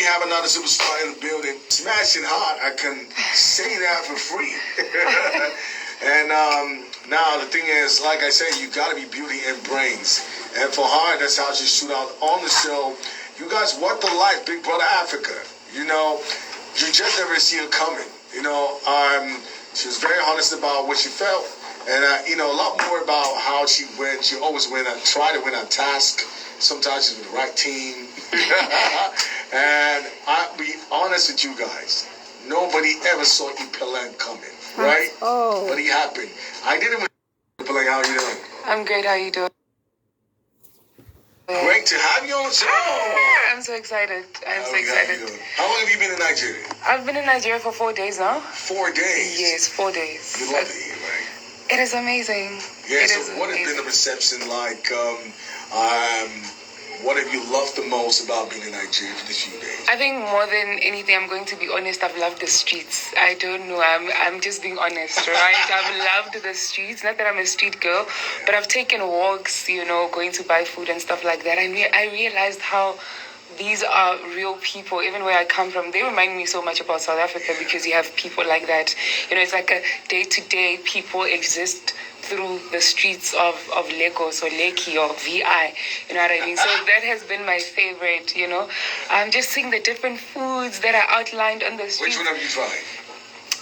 We have another superstar in the building. Smashing hot. I can say that for free. And now the thing is, like I said, you gotta be beauty and brains. And for her, that's how she stood out on the show. You guys, what the life, Big Brother Africa. You know, you just never see her coming. You know, she was very honest about what she felt. And, you know, a lot more about how she went. She always went and tried to win a task. Sometimes she's with the right team. And I'll be honest with you guys. Nobody ever saw Ipeleng coming, right? Oh. But it happened. I didn't with Ipeleng. How are you doing? I'm great. How are you doing? Great to have you on the show. I'm so excited. I'm so How excited. you doing? How long have you been in Nigeria? I've been in Nigeria for 4 days now. 4 days? Yes, 4 days. You love it here, right? It is amazing. Yeah, it so is what has been the reception like? What have you loved the most about being in Nigeria for this few days? I think more than anything, I'm going to be honest, I've loved the streets. I don't know, I'm just being honest, right? I've loved the streets. Not that I'm a street girl, but I've taken walks, you know, going to buy food and stuff like that. I realized how these are real people. Even where I come from, they remind me so much about South Africa because you have people like that. You know, it's like a day-to-day people exist through the streets of Lagos or Lekki or VI, you know what I mean? So that has been my favorite, you know. Just seeing the different foods that are outlined on the streets. Which one have you tried?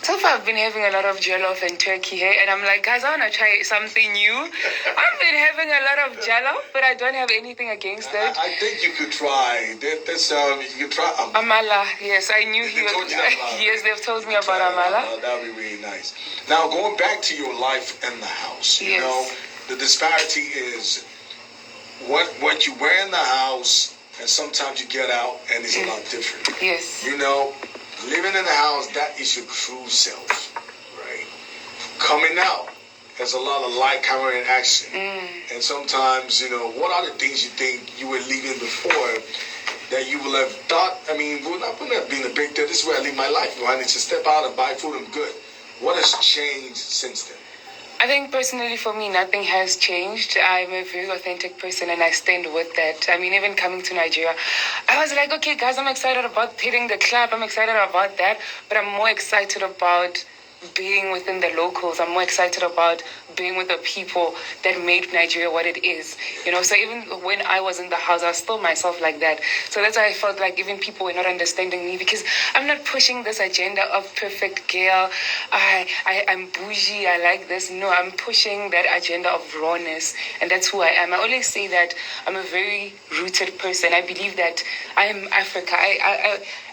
So far, I've been having a lot of jollof and turkey here, and I'm like, guys, I want to try something new. I've been having a lot of jollof, but I don't have anything against it. I think you could try. You could try amala. Yes, I knew he was. Yes, they've told me about amala. That would be really nice. Now, going back to your life in the house, you know, the disparity is what you wear in the house, and sometimes you get out, and it's a lot different. Yes. You know, living in the house, that is your true self, right? Coming out, there's a lot of light, camera, and action. And sometimes, you know, what are the things you think you were leaving before that you will have thought, I mean, well, not being a big deal, this is where I live my life. I need to step out and buy food, I'm good. What has changed since then? I think personally for me, nothing has changed. I'm a very authentic person and I stand with that. I mean, even coming to Nigeria, I was like, okay, guys, I'm excited about hitting the club. I'm excited about that. But I'm more excited about being within the locals. I'm more excited about being with the people that made Nigeria what it is. You know, so even when I was in the house, I was still myself like that. So that's why I felt like even people were not understanding me because I'm not pushing this agenda of perfect girl. I'm bougie. I like this. No, I'm pushing that agenda of rawness. And that's who I am. I always say that I'm a very rooted person. I believe that I am Africa.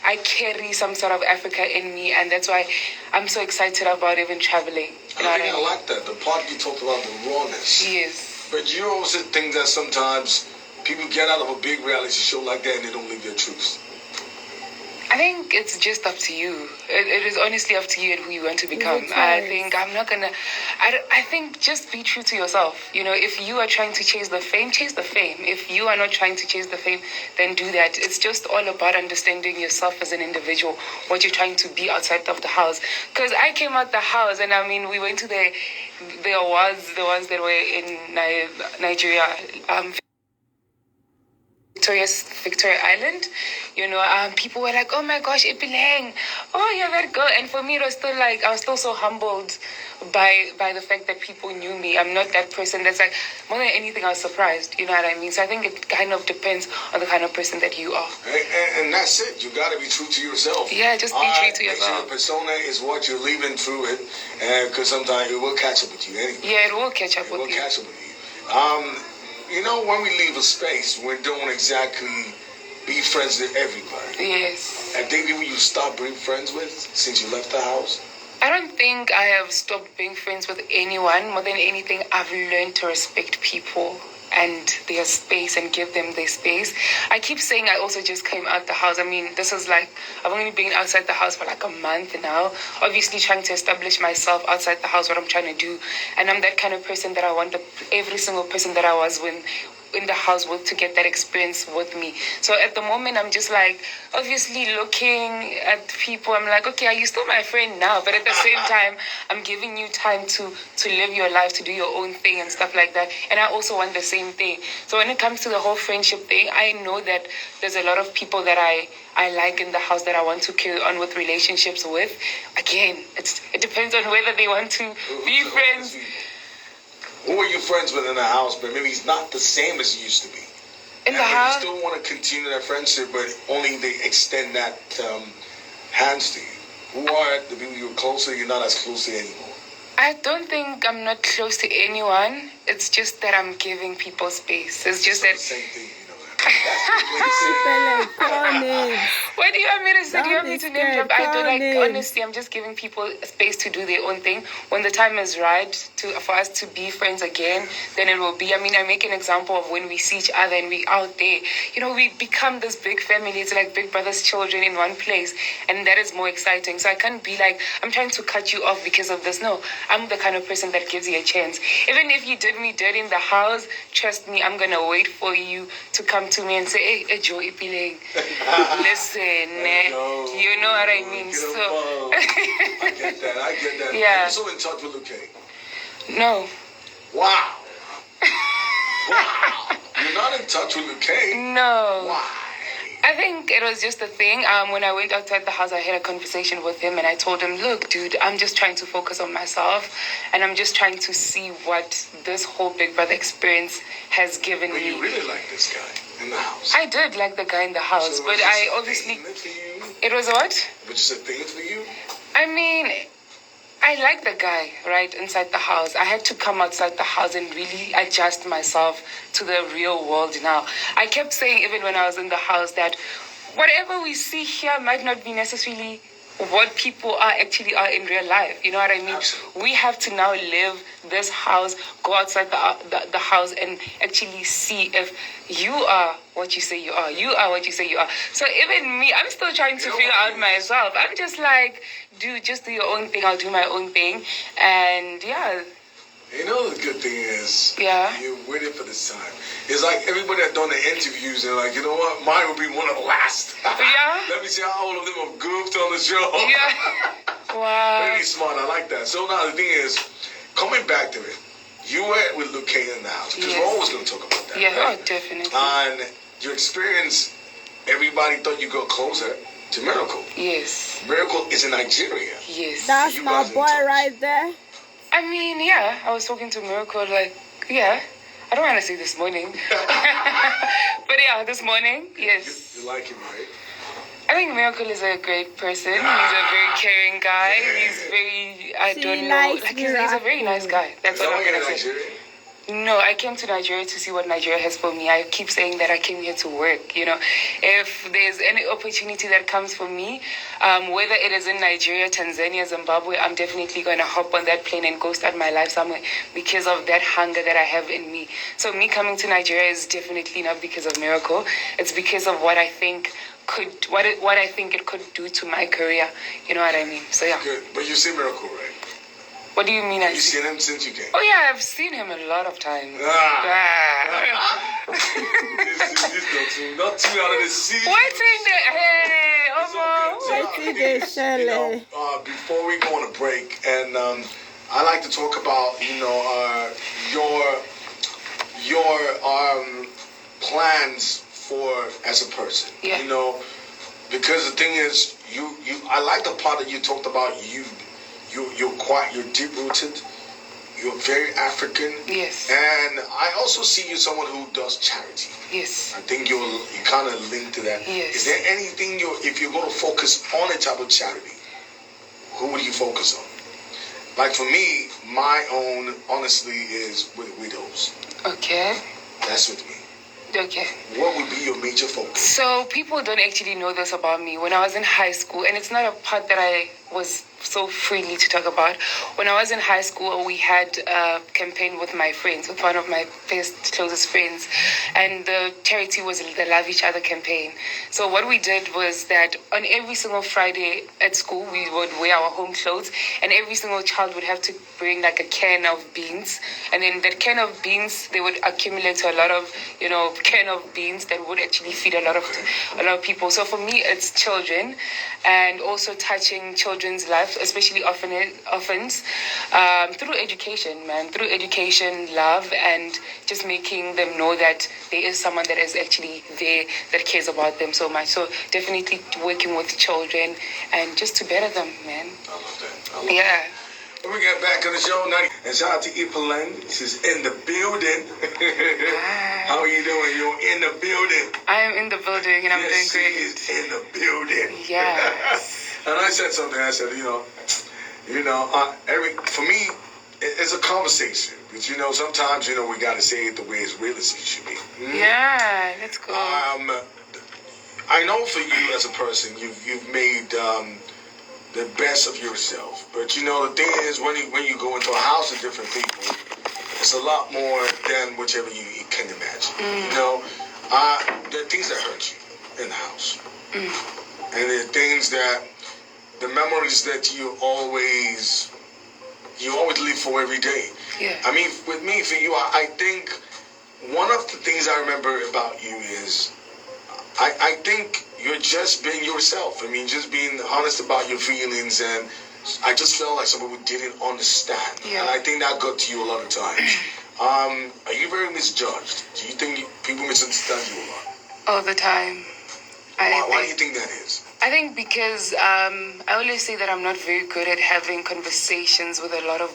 I carry some sort of Africa in me, and that's why I'm so excited about even traveling. You know I like that. The part you talked about, the rawness. Yes. But you also think that sometimes people get out of a big reality show like that and they don't live their truth. I think it's just up to you. It is honestly up to you and who you want to become. I think I'm not gonna. I think just be true to yourself. You know, if you are trying to chase the fame, chase the fame. If you are not trying to chase the fame, then do that. It's just all about understanding yourself as an individual, what you're trying to be outside of the house. Because I came out the house, and I mean, we went to the awards, the ones that were in Nigeria. Victoria Island, you know, people were like, oh my gosh, Ipeleng, oh, you're that girl. And for me, it was still like, I was still so humbled by the fact that people knew me. I'm not that person that's like, more than anything, I was surprised, you know what I mean? So I think it kind of depends on the kind of person that you are. And that's it. You got to be true to yourself. Yeah, just be true to yourself. Your persona is what you're leaving through it, and because sometimes it will catch up with you anyway. Yeah, it will catch up with you. It will catch up with you. You know, when we leave a space, we don't exactly be friends with everybody. Yes. Are there people you stopped being friends with since you left the house? I don't think I have stopped being friends with anyone. More than anything, I've learned to respect people and their space and give them their space. I keep saying I also just came out the house. I mean, this is like, I've only been outside the house for like a month now. Obviously trying to establish myself outside the house, what I'm trying to do. And I'm that kind of person that I want every single person that I was in the house with to get that experience with me. So at the moment, I'm just like, obviously looking at people, I'm like, okay, are you still my friend now? But at the same time, I'm giving you time to live your life, to do your own thing and stuff like that. And I also want the same thing. So when it comes to the whole friendship thing, I know that there's a lot of people that I like in the house that I want to carry on with relationships with. Again, it depends on whether they want to be friends. Who are you friends with in the house, but maybe he's not the same as he used to be? In the house? You still want to continue that friendship, but only they extend that hands to you. Who are the people you're close to, you're not as close to anymore? I don't think I'm not close to anyone. It's just that I'm giving people space. It's just that... Same thing, you know. What do you want me to say? Do you want me to name drop? I don't like, honestly, I'm just giving people space to do their own thing. When the time is right for us to be friends again, then it will be. I mean, I make an example of when we see each other and we out there. You know, we become this big family. It's like big brother's children in one place. And that is more exciting. So I can't be like, I'm trying to cut you off because of this. No, I'm the kind of person that gives you a chance. Even if you did me dirty in the house, trust me, I'm going to wait for you to come to me and say, hey, Joe Ipeleng, listen, you know what I mean? So I get that. Yeah. Are you still in touch with Lukay? No. Wow. You're not in touch with Lukay? No. Why? I think it was just a thing. When I went outside the house, I had a conversation with him and I told him, look, dude, I'm just trying to focus on myself and I'm just trying to see what this whole Big Brother experience has given But me. you really like this guy in the house? I did like the guy in the house, So but I obviously... It was what? Which is a thing for you? I mean, I like the guy, right, inside the house. I had to come outside the house and really adjust myself to the real world now. I kept saying, even when I was in the house, that whatever we see here might not be necessarily what people actually are in real life. You know what I mean? Absolutely. We have to now live this house, go outside the house and actually see if you are what you say you are. You are what you say you are. So even me, I'm still trying to figure out myself. I'm just like, dude, just do your own thing. I'll do my own thing. And yeah. You know the good thing is, Yeah. you're waiting for this time. It's like everybody that done the interviews, they're like, you know what, mine will be one of the last. Yeah. Let me see how all of them have goofed on the show. Yeah. Wow. Very smart, I like that. So now the thing is, coming back to it, you were with Lukay in the house, because we're always going to talk about that. Yeah, right? oh, definitely. And your experience, everybody thought you got closer to Miracle. Yes. Miracle is in Nigeria. Yes. That's You my guys in boy touch? right there. I mean, yeah, I was talking to Miracle, like, yeah. I don't want to say this morning. But yeah, this morning, yes. You like him, right? I think Miracle is a great person. He's a very caring guy. He's very, I She don't know. likes Like, he's a very nice guy. That's Is that what why I'm you're going in to say. Nigeria? No, I came to Nigeria to see what Nigeria has for me. I keep saying that I came here to work, you know. If there's any opportunity that comes for me, whether it is in Nigeria, Tanzania, Zimbabwe, I'm definitely going to hop on that plane and go start my life somewhere because of that hunger that I have in me. So me coming to Nigeria is definitely not because of Miracle. It's because of what I think what I think it could do to my career. You know what I mean? So yeah. Good. But you see Miracle, right? What do you mean? Have you seen him since you came? Oh yeah, I've seen him a lot of times. This not two out of the sea. What's in there? Hey, What's in You know, before we go on a break, and I like to talk about, you know, your plans for as a person. Yeah. You know, because the thing is, I like the part that you talked about. You're deep rooted. You're very African. Yes. And I also see you someone who does charity. Yes. I think you kind of linked to that. Yes. Is there anything if you're going to focus on a type of charity, who would you focus on? Like for me, my own, honestly, is with widows. Okay. That's with me. Okay. What would be your major focus? So people don't actually know this about me. When I was in high school, and it's not a part that I was so freely to talk about. When I was in high school, we had a campaign with my friends, with one of my best, closest friends, and the charity was the Love Each Other campaign. So what we did was that on every single Friday at school, we would wear our home clothes, and every single child would have to bring like a can of beans, and then that can of beans, they would accumulate to a lot of, can of beans that would actually feed a lot of people. So for me, it's children, and also touching children's lives, especially orphans, through education, man, through education, love, and just making them know that there is someone that is actually there that cares about them so much. So definitely working with children and just to better them, man. I love that. Yeah. When we get back on the show, and shout out to Ipeleng. She's in the building. How are you doing? You're in the building. I am in the building, and I'm doing great. She is in the building. Yes. And I said something. I said, for me, it's a conversation. But sometimes we gotta say it the way it's really should be. Yeah, let's go. I know for you as a person, you've made the best of yourself. But the thing is, when you go into a house of different people, it's a lot more than whichever you can imagine. There are things that hurt you in the house, and there are things that the memories that you always live for every day. Yeah. I mean, with me, for you, I think one of the things I remember about you is I think you're just being yourself. I mean, just being honest about your feelings, and I just felt like someone who didn't understand. Yeah. And I think that got to you a lot of times. Are you very misjudged? Do you think people misunderstand you a lot? All the time. Why do you think that is? I think because I always say that I'm not very good at having conversations with a lot of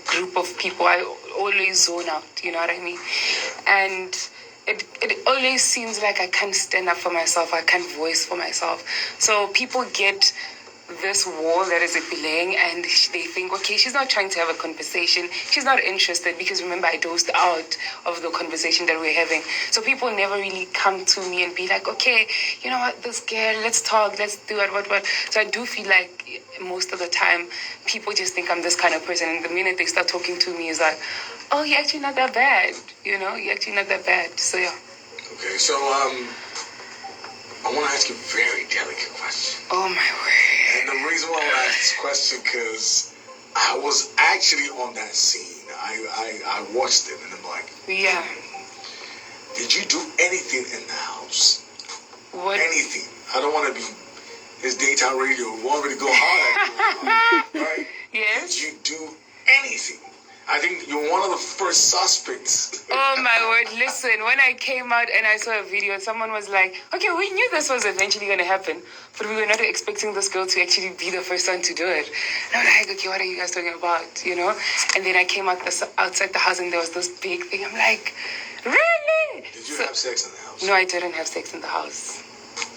group of people. I always zone out, you know what I mean? And it always seems like I can't stand up for myself. I can't voice for myself. So people get this wall that is Ipeleng, and they think, okay, she's not trying to have a conversation. She's not interested, because remember, I dozed out of the conversation that we're having. So people never really come to me and be like, okay, you know what, this girl, let's talk, let's do it, what. So I do feel like most of the time, people just think I'm this kind of person. And the minute they start talking to me, is like, oh, you're actually not that bad. You're actually not that bad. So yeah. Okay, so I want to ask you a very delicate question. Oh my word. And the reason why I want to ask this question, because I was actually on that scene. I watched it, and I'm like, yeah. Did you do anything in the house? What? Anything. I don't want to be this daytime radio. We want me to go hard, right? Yes. Did you do anything? I think you're one of the first suspects. Oh my word, listen, when I came out and I saw a video, someone was like, okay, we knew this was eventually going to happen, but we were not expecting this girl to actually be the first one to do it. And I'm like, okay, what are you guys talking about, And then I came out outside the house, and there was this big thing. I'm like, really? Did you have sex in the house? No, I didn't have sex in the house.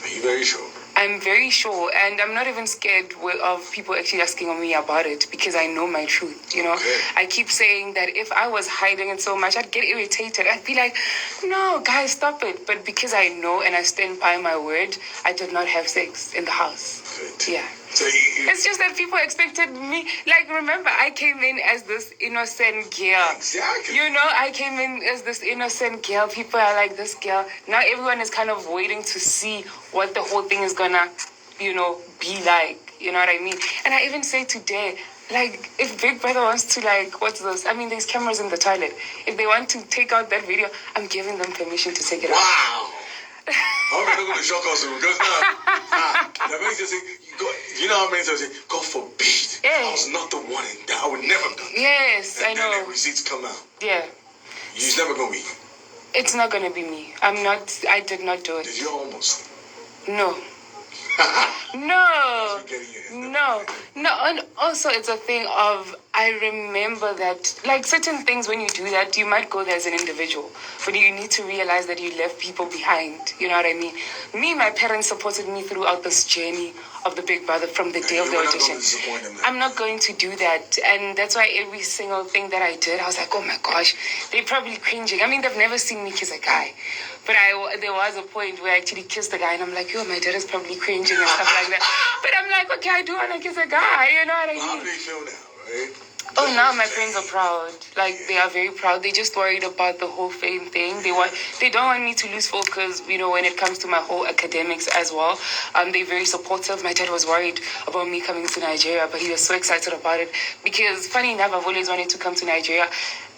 Are you very sure? I'm very sure, and I'm not even scared of people actually asking me about it, because I know my truth, Okay. I keep saying that if I was hiding it so much, I'd get irritated. I'd be like, no, guys, stop it. But because I know and I stand by my word, I did not have sex in the house. Good. Yeah. So It's just that people expected me, remember, I came in as this innocent girl. Exactly. I came in as this innocent girl. People are like, this girl. Now everyone is kind of waiting to see what the whole thing is gonna, be like. You know what I mean? And I even say today, if Big Brother wants to, what's this? I mean, there's cameras in the toilet. If they want to take out that video, I'm giving them permission to take it out. Wow. I'm not going to shock us because now, many just say, you know how many times say, God forbid, Yeah. I was not the one in that. I would never have done that. Yes, And I know. then the receipts come out. Yeah. It's never going to be you. It's not going to be me. I did not do it. Did you almost? No. No. And also it's a thing of, I remember that, certain things, when you do that, you might go there as an individual, but you need to realize that you left people behind. You know what I mean? My parents supported me throughout this journey of the Big Brother from the day of the You're not audition. gonna disappoint them. I'm not going to do that. And that's why every single thing that I did, I was like, oh my gosh, they're probably cringing. I mean, they've never seen me kiss a guy. But there was a point where I actually kissed a guy and I'm like, yo, my dad is probably cringing and stuff like that. But I'm like, okay, I do want to kiss a guy. You know what I mean? How do they feel now, right? Oh, now my friends are proud. Like, they are very proud. They're just worried about the whole fame thing. They don't want me to lose focus, you know, when it comes to my whole academics as well. They're very supportive. My dad was worried about me coming to Nigeria, but he was so excited about it because, funny enough, I've always wanted to come to Nigeria.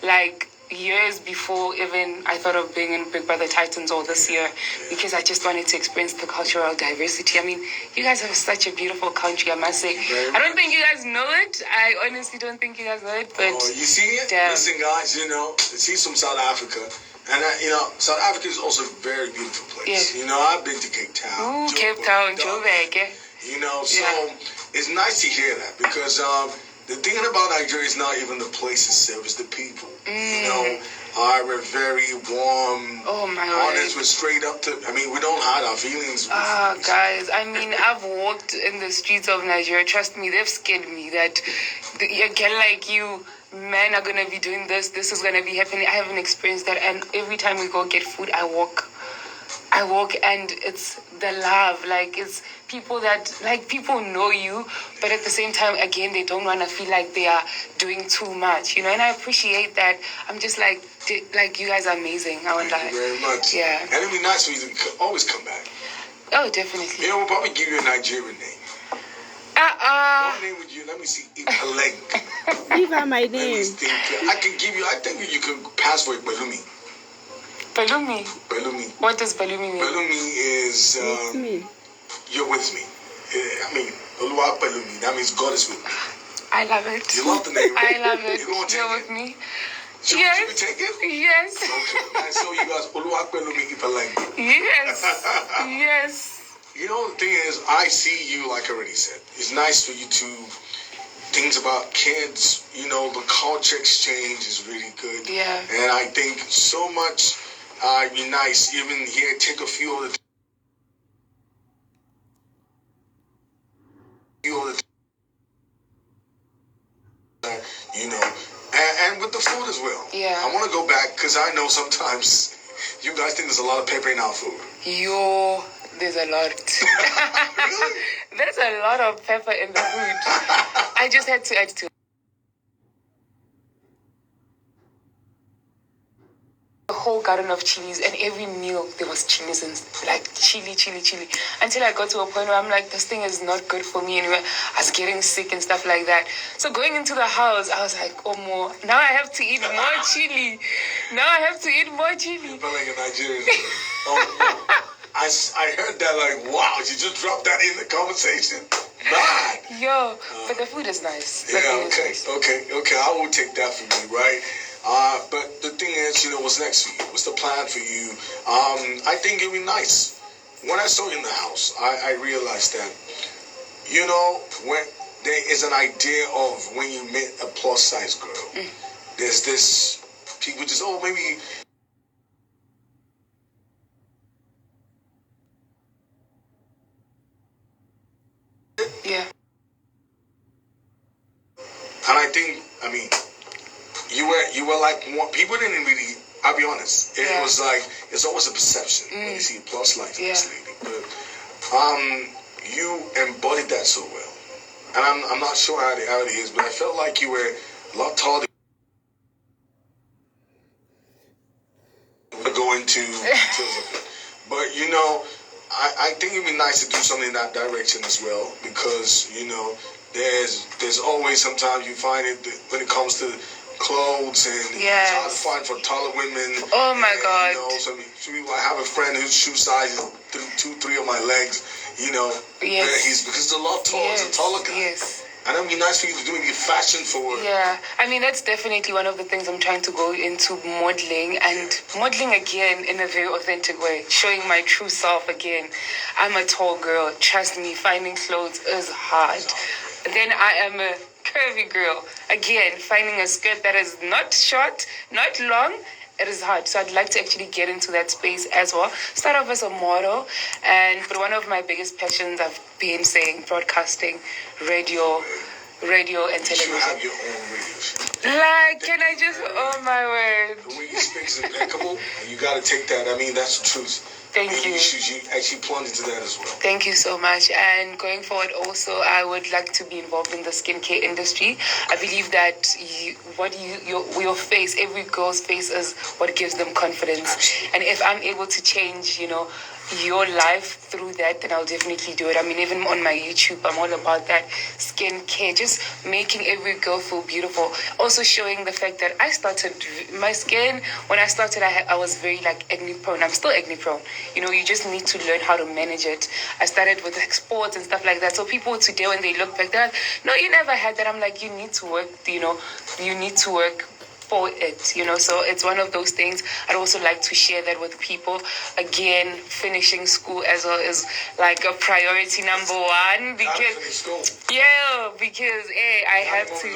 Like, years before even I thought of being in Big Brother Titans or this year, because I just wanted to experience the cultural diversity. I mean, you guys have such a beautiful country, I must say. I don't think you guys know it. I honestly don't think you guys know it, but you see it? damn. Listen, guys, you know, she's from South Africa. And, you know, South Africa is also a very beautiful place. Yeah. You know, I've been to Cape Town. Ooh, Cape Town, Joburg, eh? You know, so Yeah. it's nice to hear that because the thing about Nigeria is not even the place itself, it's the people. You know, we're very warm, Oh my honest, God. we're straight up to, I mean, we don't hide our feelings. Guys, I mean, I've walked in the streets of Nigeria. Trust me, they've scared me that a girl like you, men are going to be doing this is going to be happening. I haven't experienced that. And every time we go get food, I walk and it's the love. Like, it's people that, like, people know you, but at the same time, again, they don't want to feel like they are doing too much, you know, and I appreciate that. I'm just like, you guys are amazing. I won't Thank you lie. very much. Yeah. And it'd be nice for you to always come back. Oh, definitely. You know, we'll probably give you a Nigerian name. What name would you, let me see, Ipeleng. Give her my Let me name. think. I think you can pass for it, Balumi. Balumi. Balumi. What does Balumi mean? Balumi is, With me. you're with me. I mean, Oluwa Balumi, that means God is with me. I love it. You love the name, I right? love it. You gonna take You're it? with me. Should Yes. we take it? Yes. Okay, and so you guys, Oluwa Balumi Ipeleng. Yes. Yes. You know, the thing is, I see you, like I already said. It's nice for you to, things about kids, you know, the culture exchange is really good. Yeah. And I think so much, it'd be nice, even here, take a few of the you know, and with the food as well. Yeah. I want to go back because I know sometimes you guys think there's a lot of pepper in our food. There's a lot. Really? There's a lot of pepper in the food. I just had to add to a whole garden of chilies, and every meal there was chilies and like chili, until I got to a point where I'm like, this thing is not good for me anyway. I was getting sick and stuff like that. So going into the house, I was like, oh more. Now I have to eat more chili. You felt like a Nigerian. Oh, I heard that like, wow, you just dropped that in the conversation. Man. Yo, but the food is nice. The Yeah, food is nice. okay. I will take that from you, right? But the thing is, you know, what's next for you? What's the plan for you? I think it'd be nice. When I saw you in the house, I realized that, you know, when there is an idea of when you meet a plus size girl, there's this, people just, oh, maybe. Yeah. And I think, I mean, you were like, people didn't really, I'll be honest. It was like, it's always a perception when you see a plus size lady. But you embodied that so well. And I'm not sure how it is, but I felt like you were a lot taller than go into details of it. But, you know, I think it'd be nice to do something in that direction as well, because, you know, there's always sometimes you find it that when it comes to clothes and it's hard to find for taller women. Oh my God. You know, some people, I have a friend whose shoe size is 3 of my legs. You know, he's because he's a lot taller. He's a taller guy. Yes. And it'd be nice for you to do maybe fashion forward. Yeah, I mean, that's definitely one of the things I'm trying to go into, modeling, and modeling again in a very authentic way, showing my true self again. I'm a tall girl. Trust me, finding clothes is hard. Then I am a curvy girl. Again, finding a skirt that is not short, not long, it is hard. So I'd like to actually get into that space as well. Start off as a model, but one of my biggest passions, I've been saying, broadcasting, radio and You should television. have your own radio show. Like, can I just, oh my word. The way you speak is impeccable, and you got to take that. I mean, that's the truth. Thank and you. You actually plunge into that as well. Thank you so much. And going forward also, I would like to be involved in the skincare industry. I believe that your face, every girl's face is what gives them confidence. Absolutely. And if I'm able to change, your life through that, then I'll definitely do it. I mean, even on my YouTube, I'm all about that skincare, just making every girl feel beautiful. Also showing the fact that I started, my skin, when I started, I was very acne prone. I'm still acne prone. You just need to learn how to manage it. I started with sports and stuff like that. So people today, when they look back, they're like, no, you never had that. I'm like, you need to work, you need to work for it, so it's one of those things. I'd also like to share that with people. Again, finishing school as well is like a priority number one, because I have to,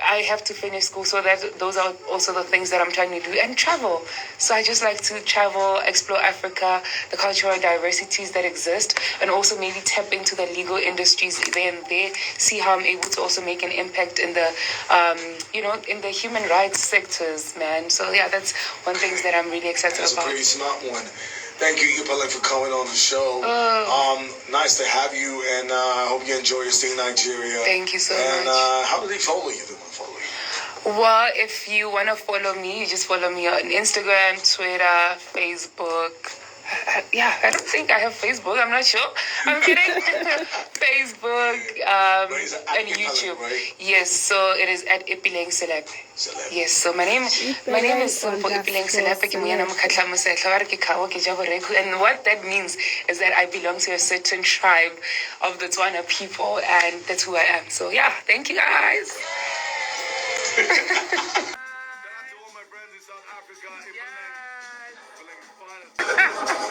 I have to finish school, so that those are also the things that I'm trying to do, and travel. So I just like to travel, explore Africa, the cultural diversities that exist, and also maybe tap into the legal industries there and there, see how I'm able to also make an impact in the in the human rights sectors, man. So yeah, that's one thing that I'm really excited about. That's a pretty smart one. Thank you, Ipeleng, for coming on the show. Nice to have you, and I hope you enjoy your stay in Nigeria. Thank you so much. And how do they follow you? Well, if you want to follow me, you just follow me on Instagram, Twitter, Facebook. Yeah, I don't think I have Facebook. I'm not sure. I'm kidding. Facebook and YouTube. Right? Yes, so it is at Ipeleng Selepe. Yes, so my name is simple, Ipeleng Selepe. And what that means is that I belong to a certain tribe of the Tswana people, and that's who I am. So yeah, thank you guys. Shout out to all my friends in South Africa, Ipeleng.